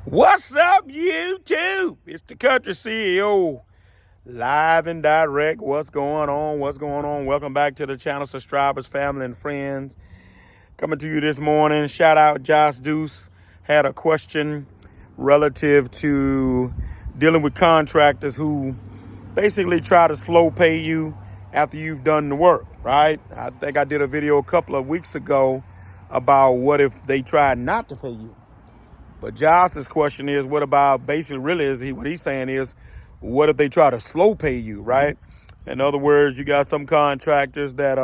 What's up, YouTube? It's the Country CEO, live and direct. What's going on? What's going on? Welcome back to the channel, subscribers, family, and friends. Coming to you this morning. Shout out Josh Deuce. Had a question relative to dealing with contractors who basically try to slow pay you after you've done the work, right? I think I did a video a couple of weeks ago about what if they tried not to pay you. But Josh's question is, what about, basically really what he's saying is, what if they try to slow pay you, right? In other words, you got some contractors that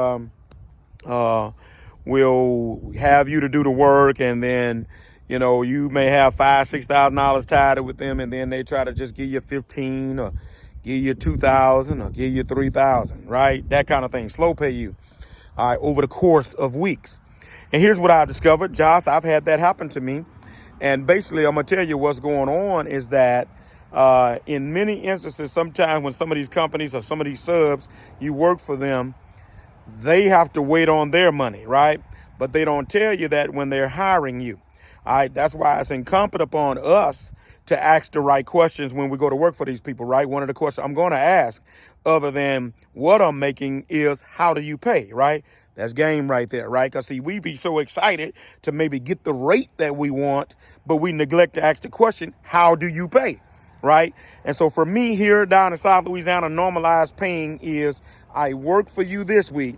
will have you to do the work, and then, you may have $5,000-$6,000 tied with them, and then they try to just give you 15 or give you 2,000 or give you 3,000, right? That kind of thing, slow pay you, all right, over the course of weeks. And here's what I discovered, Josh, I've had that happen to me. And basically, I'm going to tell you what's going on is that in many instances, sometimes when some of these companies or some of these subs, you work for them, they have to wait on their money, right? But they don't tell you that when they're hiring you. All right, that's why it's incumbent upon us to ask the right questions when we go to work for these people, right? One of the questions I'm going to ask, other than what I'm making, is how do you pay, right? That's game right there, right? Because, see, we be so excited to maybe get the rate that we want, but we neglect to ask the question, how do you pay, right? And so for me here down in South Louisiana, normalized paying is I work for you this week,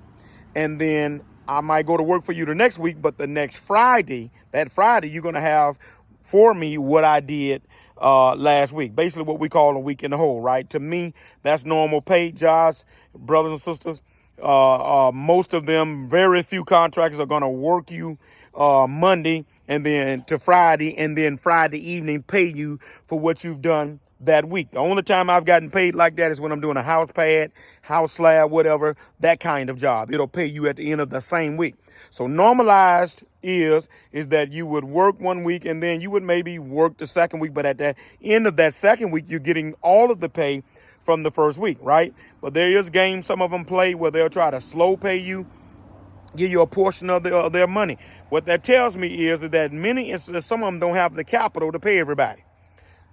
and then I might go to work for you the next week, but the next Friday, that Friday, you're going to have for me what I did last week. Basically what we call a week in the hole, right? To me, that's normal pay, Josh, brothers and sisters. Most of them, very few contractors are going to work you Monday and then to Friday, and then Friday evening pay you for what you've done that week. The only time I've gotten paid like that is when I'm doing a house pad, house slab, whatever, that kind of job. It'll pay you at the end of the same week. So normalized is that you would work one week and then you would maybe work the second week, but at the end of that second week, you're getting all of the pay from the first week, right? But there is games some of them play where they'll try to slow pay you, give you a portion of their money. What that tells me is that many instances, some of them don't have the capital to pay everybody.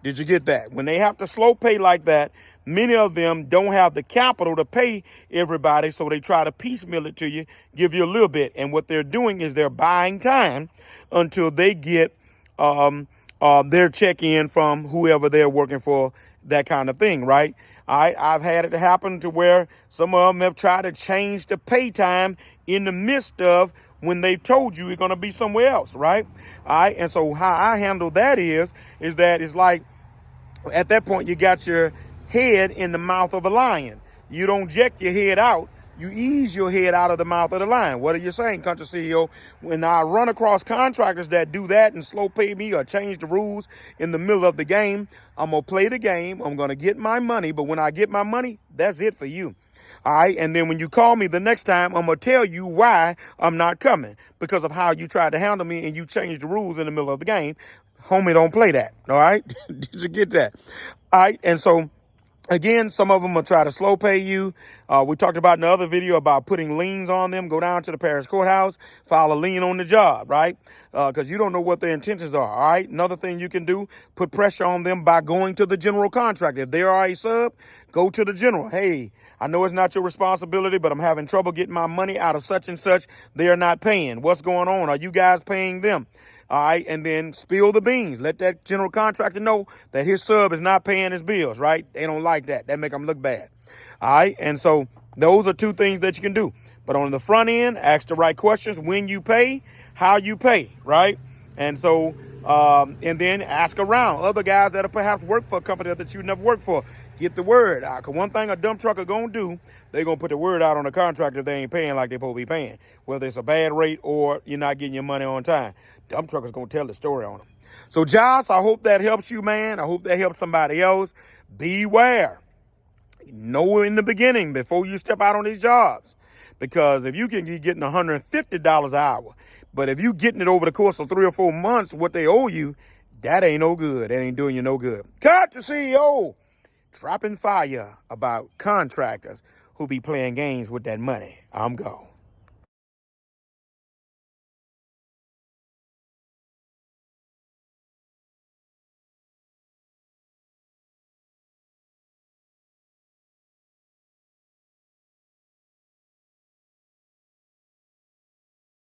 Did you get that? When they have to slow pay like that, many of them don't have the capital to pay everybody, so they try to piecemeal it to you, give you a little bit. And what they're doing is they're buying time until they get their check in from whoever they're working for, that kind of thing, right? I've had it happen to where some of them have tried to change the pay time in the midst of when they told you you're going to be somewhere else, right? All right, and so how I handle that is that it's like at that point you got your head in the mouth of a lion. You don't jack your head out. You ease your head out of the mouth of the lion. What are you saying, Country CEO? When I run across contractors that do that and slow pay me or change the rules in the middle of the game, I'm going to play the game. I'm going to get my money. But when I get my money, that's it for you. All right. And then when you call me the next time, I'm going to tell you why I'm not coming, because of how you tried to handle me and you changed the rules in the middle of the game. Homie, don't play that. All right. Did you get that? All right. And so, again, some of them will try to slow pay you. We talked about in the other video about putting liens on them. Go down to the parish courthouse, file a lien on the job, right? Because you don't know what their intentions are, all right? Another thing you can do, put pressure on them by going to the general contractor. If they are a sub, go to the general. Hey, I know it's not your responsibility, but I'm having trouble getting my money out of such and such. They are not paying. What's going on? Are you guys paying them? All right, and then spill the beans. Let that general contractor know that his sub is not paying his bills, right? They don't like that. That make them look bad. All right, and so those are two things that you can do. But on the front end, ask the right questions. When you pay, how you pay, right? And so, and then ask around other guys that have perhaps worked for a company that you never worked for. Get the word out. Because one thing a dump trucker going to do, they're going to put the word out on the contractor if they ain't paying like they're supposed to be paying, whether it's a bad rate or you're not getting your money on time. Dump truckers going to tell the story on them. So, Josh, I hope that helps you, man. I hope that helps somebody else. Beware. Know in the beginning before you step out on these jobs. Because if you can be getting $150 an hour, but if you getting it over the course of 3 or 4 months, what they owe you, that ain't no good. That ain't doing you no good. Cut the CEO dropping fire about contractors who be playing games with that money. I'm gone.